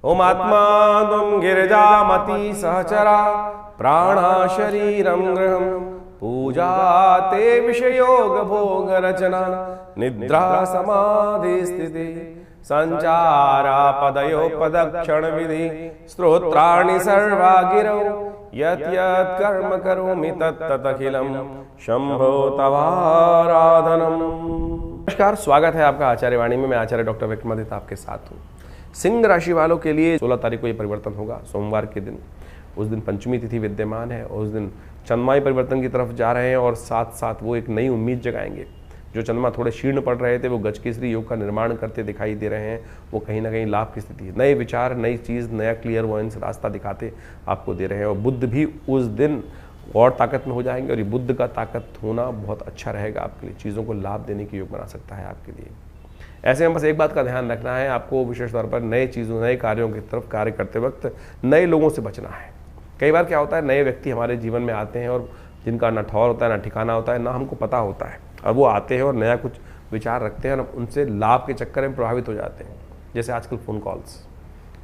ओम आत्मा गिरिजामती सहचरा प्राणा शरीरम गृहम पूजा ते विषयोग भोग रचना निद्रा समाधि स्थिति संचारा पदयो पदक्षण विधि स्तोत्राणि सर्वा गिरौ यत् यत् कर्म करोमि तत् तत् अखिलम शंभो तवाराधनम। नमस्कार, स्वागत है आपका आचार्य वाणी में। मैं आचार्य डॉक्टर विक्रमादित्य आपके साथ हूँ। सिंह राशि वालों के लिए 16 तारीख को ये परिवर्तन होगा, सोमवार के दिन। उस दिन पंचमी तिथि विद्यमान है और उस दिन चंद्रमा परिवर्तन की तरफ जा रहे हैं और साथ साथ वो एक नई उम्मीद जगाएंगे। जो चंद्रमा थोड़े शीर्ण पड़ रहे थे वो गजकेसरी योग का निर्माण करते दिखाई दे रहे हैं। वो कहीं ना कहीं लाभ की स्थिति है, नए विचार, नई चीज़, नया क्लियर वॉइस रास्ता दिखाते आपको दे रहे हैं। और बुद्ध भी उस दिन और ताकत में हो जाएंगे और ये बुद्ध का ताकत होना बहुत अच्छा रहेगा आपके लिए, चीज़ों को लाभ देने की योग बना सकता है आपके लिए। ऐसे में बस एक बात का ध्यान रखना है आपको, विशेष तौर पर नए चीज़ों, नए कार्यों की तरफ कार्य करते वक्त नए लोगों से बचना है। कई बार क्या होता है, नए व्यक्ति हमारे जीवन में आते हैं और जिनका ना ठौर होता है, ना ठिकाना होता है, ना हमको पता होता है, और वो आते हैं और नया कुछ विचार रखते हैं और उनसे लाभ के चक्कर में प्रभावित हो जाते हैं। जैसे आजकल फ़ोन कॉल्स,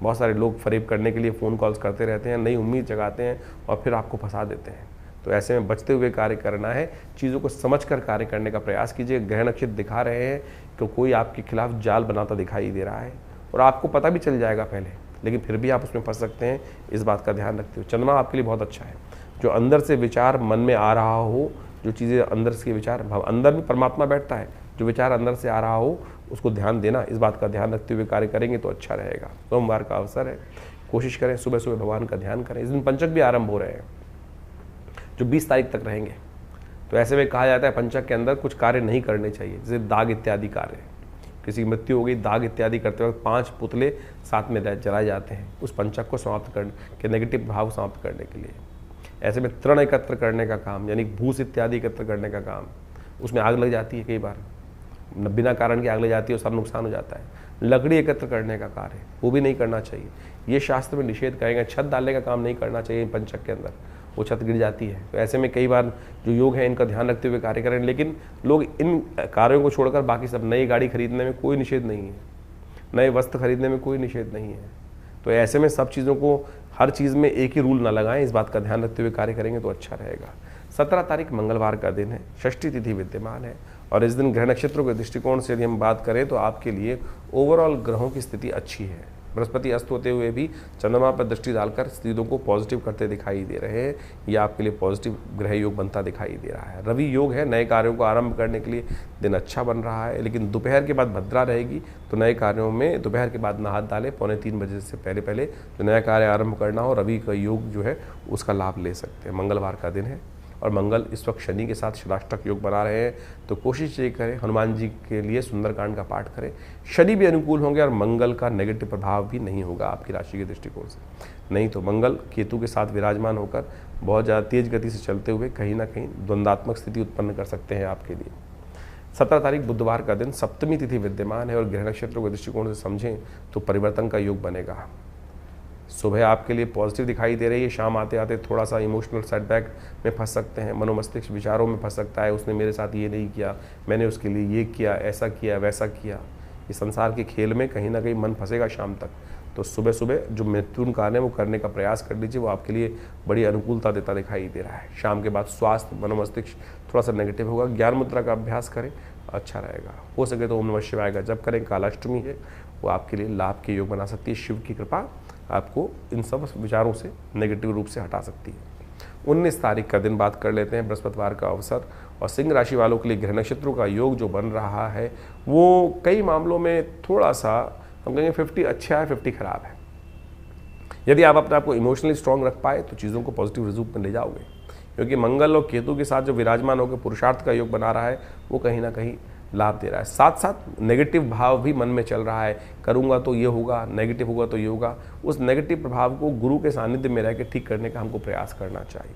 बहुत सारे लोग फरेब करने के लिए फ़ोन कॉल्स करते रहते हैं, नई उम्मीद जगाते हैं और फिर आपको फंसा देते हैं। तो ऐसे में बचते हुए कार्य करना है, चीज़ों को समझकर कार्य करने का प्रयास कीजिए। ग्रह नक्षत्र दिखा रहे हैं कि कोई आपके खिलाफ जाल बनाता दिखाई दे रहा है और आपको पता भी चल जाएगा पहले, लेकिन फिर भी आप उसमें फंस सकते हैं। इस बात का ध्यान रखते हुए चंद्रमा आपके लिए बहुत अच्छा है। जो अंदर से विचार मन में आ रहा हो, जो चीज़ें अंदर से विचार, अंदर में परमात्मा बैठता है, जो विचार अंदर से आ रहा हो उसको ध्यान देना, इस बात का ध्यान रखते हुए कार्य करेंगे तो अच्छा रहेगा। सोमवार का अवसर है, कोशिश करें सुबह सुबह भगवान का ध्यान करें। इस दिन पंचक भी आरंभ हो रहे हैं जो 20 तारीख तक रहेंगे। तो ऐसे में कहा जाता है पंचक के अंदर कुछ कार्य नहीं करने चाहिए, जैसे दाग इत्यादि कार्य। किसी की मृत्यु हो गई, दाग इत्यादि करते वक्त 5 पुतले साथ में जलाए जाते हैं उस पंचक को समाप्त करने के, नेगेटिव प्रभाव समाप्त करने के लिए। ऐसे में तृण एकत्र करने का काम, यानी भूस इत्यादि एकत्र करने का काम, उसमें आग लग जाती है, कई बार बिना कारण की आग लग जाती है और सब नुकसान हो जाता है। लकड़ी एकत्र करने का कार्य वो भी नहीं करना चाहिए, ये शास्त्र में निषेध करेंगे। छत डालने का काम नहीं करना चाहिए पंचक के अंदर, वो छत गिर जाती है। तो ऐसे में कई बार जो योग है इनका ध्यान रखते हुए कार्य करें, लेकिन लोग इन कार्यों को छोड़कर बाकी सब, नई गाड़ी खरीदने में कोई निषेध नहीं है, नए वस्त्र खरीदने में कोई निषेध नहीं है। तो ऐसे में सब चीज़ों को, हर चीज़ में एक ही रूल ना लगाएं, इस बात का ध्यान रखते हुए कार्य करेंगे तो अच्छा रहेगा। 17 तारीख मंगलवार का दिन है, षष्ठी तिथि विद्यमान है और इस दिन ग्रह नक्षत्रों के दृष्टिकोण से यदि हम बात करें तो आपके लिए ओवरऑल ग्रहों की स्थिति अच्छी है। बृहस्पति अस्त होते हुए भी चंद्रमा पर दृष्टि डालकर स्थितियों को पॉजिटिव करते दिखाई दे रहे हैं। ये आपके लिए पॉजिटिव ग्रह योग बनता दिखाई दे रहा है। रवि योग है, नए कार्यों को आरंभ करने के लिए दिन अच्छा बन रहा है, लेकिन दोपहर के बाद भद्रा रहेगी। तो नए कार्यों में दोपहर के बाद ना हाथ डालें, 2:45 बजे से पहले जो नया कार्य आरंभ करना हो, रवि का योग जो है उसका लाभ ले सकते हैं। मंगलवार का दिन है और मंगल इस वक्त शनि के साथ षष्ठाष्टक योग बना रहे हैं, तो कोशिश ये करें हनुमान जी के लिए सुंदरकांड का पाठ करें। शनि भी अनुकूल होंगे और मंगल का नेगेटिव प्रभाव भी नहीं होगा आपकी राशि के दृष्टिकोण से। नहीं तो मंगल केतु के साथ विराजमान होकर बहुत ज़्यादा तेज गति से चलते हुए कहीं ना कहीं द्वंद्वात्मक स्थिति उत्पन्न कर सकते हैं आपके लिए। 17 तारीख बुधवार का दिन, सप्तमी तिथि विद्यमान है और ग्रह नक्षत्रों के दृष्टिकोण से समझें तो परिवर्तन का योग बनेगा। सुबह आपके लिए पॉजिटिव दिखाई दे रही है, शाम आते आते थोड़ा सा इमोशनल सेटबैक में फंस सकते हैं, मनोमस्तिष्क विचारों में फंस सकता है। उसने मेरे साथ ये नहीं किया, मैंने उसके लिए ये किया, ऐसा किया, वैसा किया। इस संसार के खेल में कहीं ना कहीं मन फंसेगा शाम तक। तो सुबह सुबह जो महत्वपूर्ण कार्य है वो करने का प्रयास कर लीजिए, वो आपके लिए बड़ी अनुकूलता देता दिखाई दे रहा है। शाम के बाद स्वास्थ्य, मनोमस्तिष्क थोड़ा सा नेगेटिव होगा। ज्ञान मुद्रा का अभ्यास करें, अच्छा रहेगा। हो सके तो ओम नमः शिवाय का जप करें। कालाष्टमी है, वो आपके लिए लाभ के योग बना सकती है। शिव की कृपा आपको इन सब विचारों से नेगेटिव रूप से हटा सकती है। 19 तारीख का दिन बात कर लेते हैं, बृहस्पतिवार का अवसर। और सिंह राशि वालों के लिए ग्रह नक्षत्रों का योग जो बन रहा है वो कई मामलों में थोड़ा सा हम कहेंगे 50 अच्छा है, 50 खराब है। यदि आप अपने आप को इमोशनली स्ट्रांग रख पाए तो चीज़ों को पॉजिटिव रूप में ले जाओगे, क्योंकि मंगल और केतु के साथ जो विराजमान होकर पुरुषार्थ का योग बना रहा है वो कहीं ना कहीं लाभ दे रहा है। साथ साथ नेगेटिव भाव भी मन में चल रहा है, करूँगा तो ये होगा, नेगेटिव होगा तो ये होगा। उस नेगेटिव प्रभाव को गुरु के सानिध्य में रह के ठीक करने का हमको प्रयास करना चाहिए।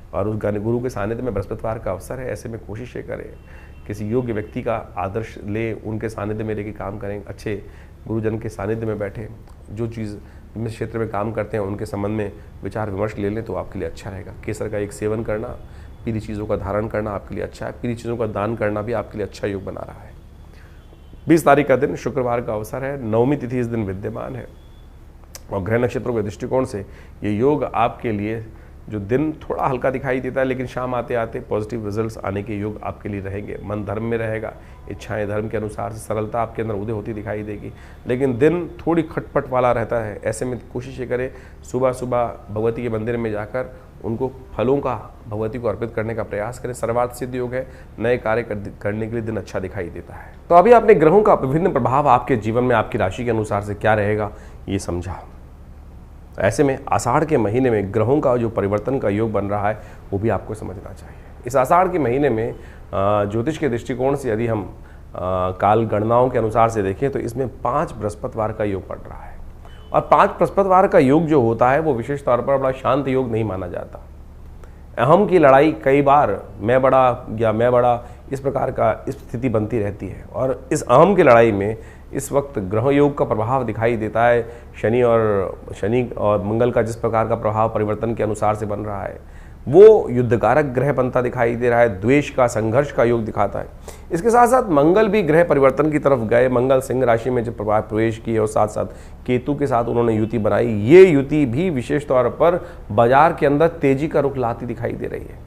और उस गुरु के सानिध्य में बृहस्पतिवार का अवसर है, ऐसे में कोशिश ये करें किसी योग्य व्यक्ति का आदर्श ले, उनके सानिध्य में लेके काम करें, अच्छे गुरुजन के सानिध्य में बैठे, जो चीज़ जिस क्षेत्र में काम करते हैं उनके संबंध में विचार विमर्श ले लें तो आपके लिए अच्छा रहेगा। केसर का एक सेवन करना, पीली चीज़ों का धारण करना आपके लिए अच्छा है। पीली चीज़ों का दान करना भी आपके लिए अच्छा योग बना रहा है। 20 तारीख का दिन शुक्रवार का अवसर है, नवमी तिथि इस दिन विद्यमान है और ग्रह नक्षत्रों के दृष्टिकोण से ये योग आपके लिए जो दिन थोड़ा हल्का दिखाई देता है, लेकिन शाम आते आते पॉजिटिव रिजल्ट्स आने के योग आपके लिए रहेंगे। मन धर्म में रहेगा, इच्छाएं धर्म के अनुसार से सरलता आपके अंदर उदय होती दिखाई देगी, लेकिन दिन थोड़ी खटपट वाला रहता है। ऐसे में कोशिश ये करें सुबह सुबह भगवती के मंदिर में जाकर उनको फलों का भगवती को अर्पित करने का प्रयास करें। सर्वार्थ सिद्ध योग है, नए कार्य करने के लिए दिन अच्छा दिखाई देता है। तो अभी आपने ग्रहों का विभिन्न प्रभाव आपके जीवन में आपकी राशि के अनुसार से क्या रहेगा ये समझा। ऐसे में आषाढ़ के महीने में ग्रहों का जो परिवर्तन का योग बन रहा है वो भी आपको समझना चाहिए। इस आषाढ़ के महीने में ज्योतिष के दृष्टिकोण से यदि हम काल गणनाओं के अनुसार से देखें तो इसमें 5 बृहस्पतिवार का योग पड़ रहा है। और 5 बृहस्पतिवार का योग जो होता है वो विशेष तौर पर बड़ा शांत योग नहीं माना जाता। अहम की लड़ाई कई बार मैं बड़ा इस प्रकार का स्थिति बनती रहती है, और इस अहम की लड़ाई में इस वक्त ग्रह योग का प्रभाव दिखाई देता है। शनि और मंगल का जिस प्रकार का प्रभाव परिवर्तन के अनुसार से बन रहा है वो युद्धकारक ग्रह बनता दिखाई दे रहा है, द्वेष का संघर्ष का योग दिखाता है। इसके साथ साथ मंगल भी ग्रह परिवर्तन की तरफ गए। मंगल सिंह राशि में जब प्रवेश किए और साथ साथ केतु के साथ उन्होंने युति बनाई। ये युति भी विशेष तौर पर बाजार के अंदर तेजी का रुख लाती दिखाई दे रही है।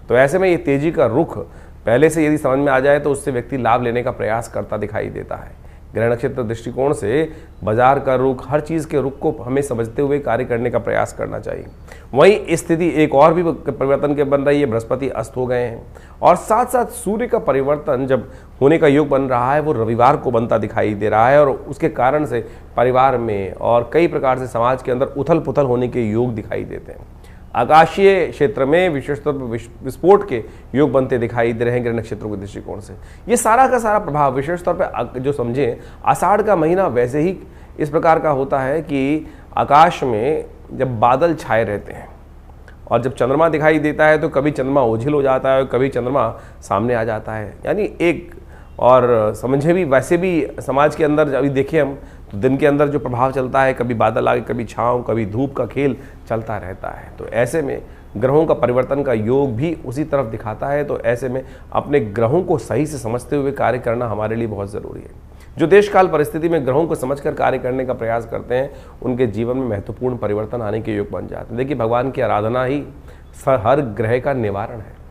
तो ऐसे में ये तेजी का रुख पहले से यदि समझ में आ जाए तो उससे व्यक्ति लाभ लेने का प्रयास करता दिखाई देता है। ग्रह नक्षत्र दृष्टिकोण से बाजार का रुख, हर चीज़ के रुख को हमें समझते हुए कार्य करने का प्रयास करना चाहिए। वहीं स्थिति एक और भी परिवर्तन के बन रही है, बृहस्पति अस्त हो गए हैं और साथ साथ सूर्य का परिवर्तन जब होने का योग बन रहा है वो रविवार को बनता दिखाई दे रहा है, और उसके कारण से परिवार में और कई प्रकार से समाज के अंदर उथल पुथल होने के योग दिखाई देते हैं। आकाशीय क्षेत्र में विशेषतौर पर विस्फोट के योग बनते दिखाई दे रहे हैं ग्रह नक्षत्रों के दृष्टिकोण से। ये सारा का सारा प्रभाव विशेष तौर पर जो समझें, आषाढ़ का महीना वैसे ही इस प्रकार का होता है कि आकाश में जब बादल छाए रहते हैं और जब चंद्रमा दिखाई देता है तो कभी चंद्रमा ओझिल हो जाता है और कभी चंद्रमा सामने आ जाता है। यानी एक और समझे भी वैसे भी समाज के अंदर अभी देखें हम तो दिन के अंदर जो प्रभाव चलता है, कभी बादल आगे कभी छाँव कभी धूप का खेल चलता रहता है। तो ऐसे में ग्रहों का परिवर्तन का योग भी उसी तरफ दिखाता है। तो ऐसे में अपने ग्रहों को सही से समझते हुए कार्य करना हमारे लिए बहुत ज़रूरी है। जो देशकाल परिस्थिति में ग्रहों को समझकर कार्य करने का प्रयास करते हैं उनके जीवन में महत्वपूर्ण परिवर्तन आने के योग बन जाते हैं। देखिए, भगवान की आराधना ही हर ग्रह का निवारण है।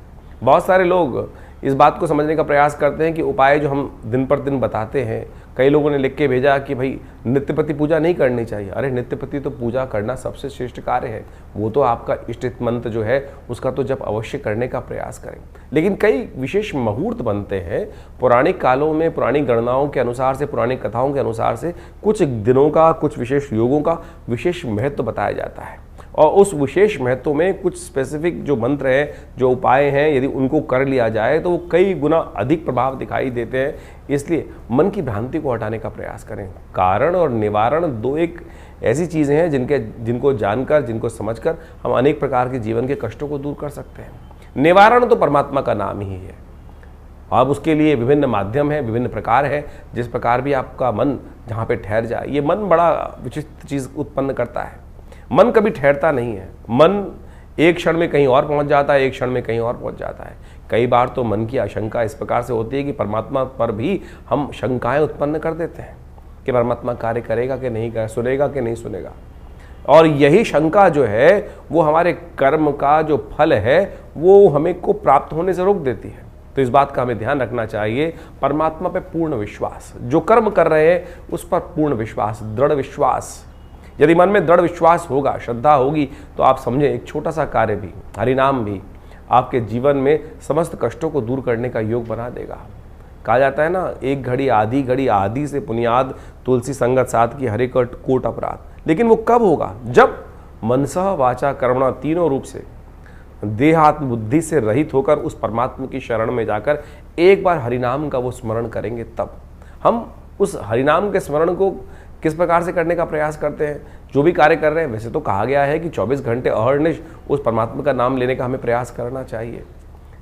बहुत सारे लोग इस बात को समझने का प्रयास करते हैं कि उपाय जो हम दिन पर दिन बताते हैं, कई लोगों ने लिख के भेजा कि भाई नित्यपति पूजा नहीं करनी चाहिए। अरे नित्यपति तो पूजा करना सबसे श्रेष्ठ कार्य है, वो तो आपका इष्ट मंत्र जो है उसका तो जब अवश्य करने का प्रयास करें। लेकिन कई विशेष मुहूर्त बनते हैं पौराणिक कालों में, पुरानी गणनाओं के अनुसार से, पुरानी कथाओं के अनुसार से कुछ दिनों का, कुछ विशेष योगों का विशेष महत्व बताया जाता है और उस विशेष महत्व में कुछ स्पेसिफिक जो मंत्र हैं, जो उपाय हैं, यदि उनको कर लिया जाए तो वो कई गुना अधिक प्रभाव दिखाई देते हैं। इसलिए मन की भ्रांति को हटाने का प्रयास करें। कारण और निवारण दो एक ऐसी चीज़ें हैं जिनको जानकर, जिनको समझकर हम अनेक प्रकार के जीवन के कष्टों को दूर कर सकते हैं। निवारण तो परमात्मा का नाम ही है। अब उसके लिए विभिन्न माध्यम हैं, विभिन्न प्रकार हैं। जिस प्रकार भी आपका मन जहाँ पे ठहर जाए, ये मन बड़ा विचित्र चीज़ उत्पन्न करता है। मन कभी ठहरता नहीं है। मन एक क्षण में कहीं और पहुंच जाता है, एक क्षण में कहीं और पहुंच जाता है। कई बार तो मन की आशंका इस प्रकार से होती है कि परमात्मा पर भी हम शंकाएं उत्पन्न कर देते हैं कि परमात्मा कार्य करेगा कि नहीं करेगा, सुनेगा कि नहीं सुनेगा। और यही शंका जो है वो हमारे कर्म का जो फल है वो हमें को प्राप्त होने से रोक देती है। तो इस बात का हमें ध्यान रखना चाहिए। परमात्मा पे पूर्ण विश्वास, जो कर्म कर रहे हैं उस पर पूर्ण विश्वास, दृढ़ विश्वास। यदि मन में दृढ़ विश्वास होगा, श्रद्धा होगी, तो आप समझें एक छोटा सा कार्य भी, हरिनाम भी आपके जीवन में समस्त कष्टों को दूर करने का योग बना देगा। कहा जाता है ना, एक घड़ी आदि से पुनियाद, तुलसी संगत साथ की हरे कोट अपराध। लेकिन वो कब होगा? जब मनसः वाचा कर्मणा तीनों रूप से देहात्म बुद्धि से रहित होकर उस परमात्मा की शरण में जाकर एक बार हरिनाम का वो स्मरण करेंगे। तब हम उस हरिनाम के स्मरण को किस प्रकार से करने का प्रयास करते हैं, जो भी कार्य कर रहे हैं। वैसे तो कहा गया है कि 24 घंटे अहर्निश उस परमात्मा का नाम लेने का हमें प्रयास करना चाहिए।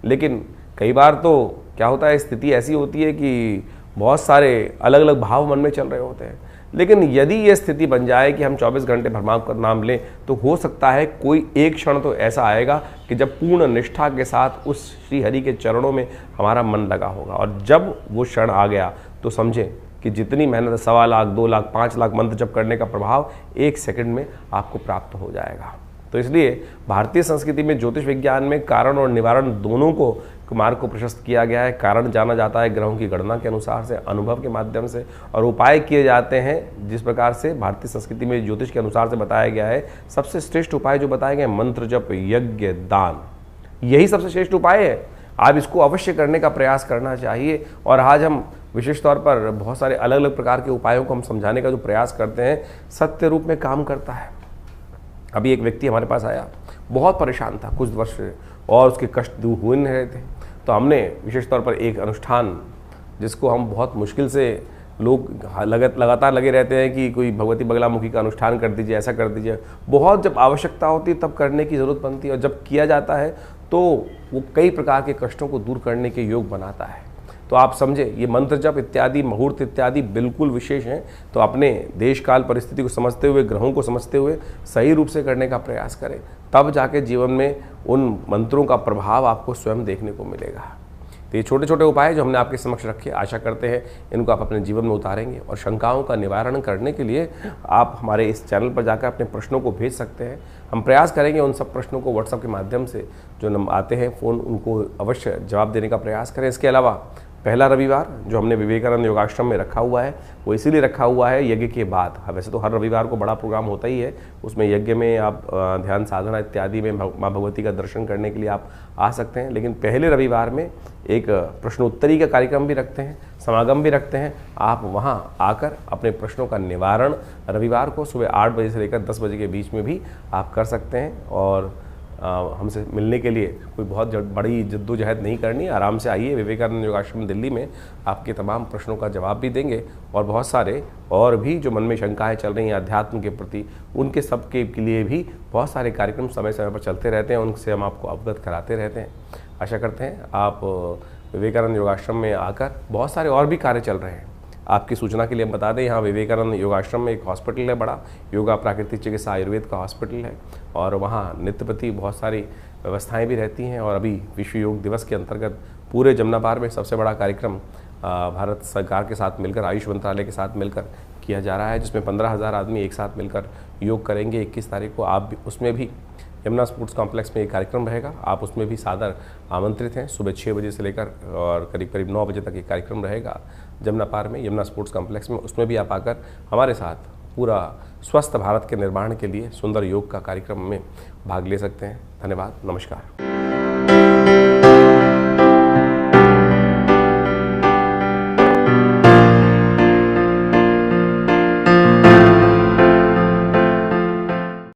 लेकिन कई बार तो क्या होता है, स्थिति ऐसी होती है कि बहुत सारे अलग अलग भाव मन में चल रहे होते हैं। लेकिन यदि ये स्थिति बन जाए कि हम 24 घंटे परमात्मा का नाम लें, तो हो सकता है कोई एक क्षण तो ऐसा आएगा कि जब पूर्ण निष्ठा के साथ उस श्री हरि के चरणों में हमारा मन लगा होगा। और जब वो क्षण आ गया तो समझें कि जितनी मेहनत 1.25 लाख, 2 लाख, 5 लाख मंत्र जप करने का प्रभाव 1 सेकंड में आपको प्राप्त हो जाएगा। तो इसलिए भारतीय संस्कृति में ज्योतिष विज्ञान में कारण और निवारण दोनों को मार्ग को प्रशस्त किया गया है। कारण जाना जाता है ग्रहों की गणना के अनुसार से, अनुभव के माध्यम से, और उपाय किए जाते हैं जिस प्रकार से भारतीय संस्कृति में ज्योतिष के अनुसार से बताया गया है। सबसे श्रेष्ठ उपाय जो बताए गए मंत्र जप, यज्ञ, दान, यही सबसे श्रेष्ठ उपाय है। आप इसको अवश्य करने का प्रयास करना चाहिए। और आज हम विशेष तौर पर बहुत सारे अलग अलग प्रकार के उपायों को हम समझाने का जो प्रयास करते हैं, सत्य रूप में काम करता है। अभी एक व्यक्ति हमारे पास आया, बहुत परेशान था कुछ वर्ष से, और उसके कष्ट दूर हो नहीं रहे थे। तो हमने विशेष तौर पर एक अनुष्ठान, जिसको हम बहुत मुश्किल से लोग लगातार लगे रहते हैं कि कोई भगवती बगलामुखी का अनुष्ठान कर दीजिए, ऐसा कर दीजिए, बहुत जब आवश्यकता होती है तब करने की ज़रूरत बनती है, और जब किया जाता है तो वो कई प्रकार के कष्टों को दूर करने के योग बनाता है। तो आप समझे, ये मंत्र जप इत्यादि, मुहूर्त इत्यादि बिल्कुल विशेष हैं। तो अपने देश काल परिस्थिति को समझते हुए, ग्रहों को समझते हुए सही रूप से करने का प्रयास करें, तब जाके जीवन में उन मंत्रों का प्रभाव आपको स्वयं देखने को मिलेगा। तो ये छोटे छोटे उपाय जो हमने आपके समक्ष रखे, आशा करते हैं इनको आप अपने जीवन में उतारेंगे। और शंकाओं का निवारण करने के लिए आप हमारे इस चैनल पर जाकर अपने प्रश्नों को भेज सकते हैं। हम प्रयास करेंगे उन सब प्रश्नों को व्हाट्सएप के माध्यम से जो आते हैं फ़ोन, उनको अवश्य जवाब देने का प्रयास करें। इसके अलावा पहला रविवार जो हमने विवेकानंद योगाश्रम में रखा हुआ है, वो इसीलिए रखा हुआ है यज्ञ के बाद। वैसे तो हर रविवार को बड़ा प्रोग्राम होता ही है, उसमें यज्ञ में आप ध्यान साधना इत्यादि में माँ भगवती का दर्शन करने के लिए आप आ सकते हैं। लेकिन पहले रविवार में एक प्रश्नोत्तरी का कार्यक्रम भी रखते हैं, समागम भी रखते हैं। आप वहाँ आकर अपने प्रश्नों का निवारण रविवार को सुबह 8 बजे से लेकर 10 बजे के बीच में भी आप कर सकते हैं। और हमसे मिलने के लिए कोई बहुत बड़ी जद्दोजहद नहीं करनी, आराम से आइए। विवेकानंद योगाश्रम दिल्ली में आपके तमाम प्रश्नों का जवाब भी देंगे, और बहुत सारे और भी जो मन में शंकाएं चल रही हैं अध्यात्म के प्रति, उनके सबके लिए भी बहुत सारे कार्यक्रम समय समय पर चलते रहते हैं, उनसे हम आपको अवगत कराते रहते हैं। आशा करते हैं आप विवेकानंद योगाश्रम में आकर, बहुत सारे और भी कार्य चल रहे हैं। आपकी सूचना के लिए हम बता दें, यहाँ विवेकानंद योगाश्रम में एक हॉस्पिटल है बड़ा, योगा प्राकृतिक चिकित्सा आयुर्वेद का हॉस्पिटल है, और वहाँ नित्य प्रति बहुत सारी व्यवस्थाएं भी रहती हैं। और अभी विश्व योग दिवस के अंतर्गत पूरे जमुना पार में सबसे बड़ा कार्यक्रम भारत सरकार के साथ मिलकर, आयुष मंत्रालय के साथ मिलकर किया जा रहा है, जिसमें 15,000 आदमी एक साथ मिलकर योग करेंगे। 21 तारीख को आप भी उसमें भी यमुना स्पोर्ट्स कॉम्प्लेक्स में एक कार्यक्रम रहेगा, आप उसमें भी सादर आमंत्रित हैं। सुबह 6 बजे से लेकर और करीब करीब 9 बजे तक ये कार्यक्रम रहेगा जमुना पार में, यमुना स्पोर्ट्स कॉम्प्लेक्स में। उसमें भी आप आकर हमारे साथ पूरा स्वस्थ भारत के निर्माण के लिए सुंदर योग का कार्यक्रम में भाग ले सकते हैं। धन्यवाद, नमस्कार।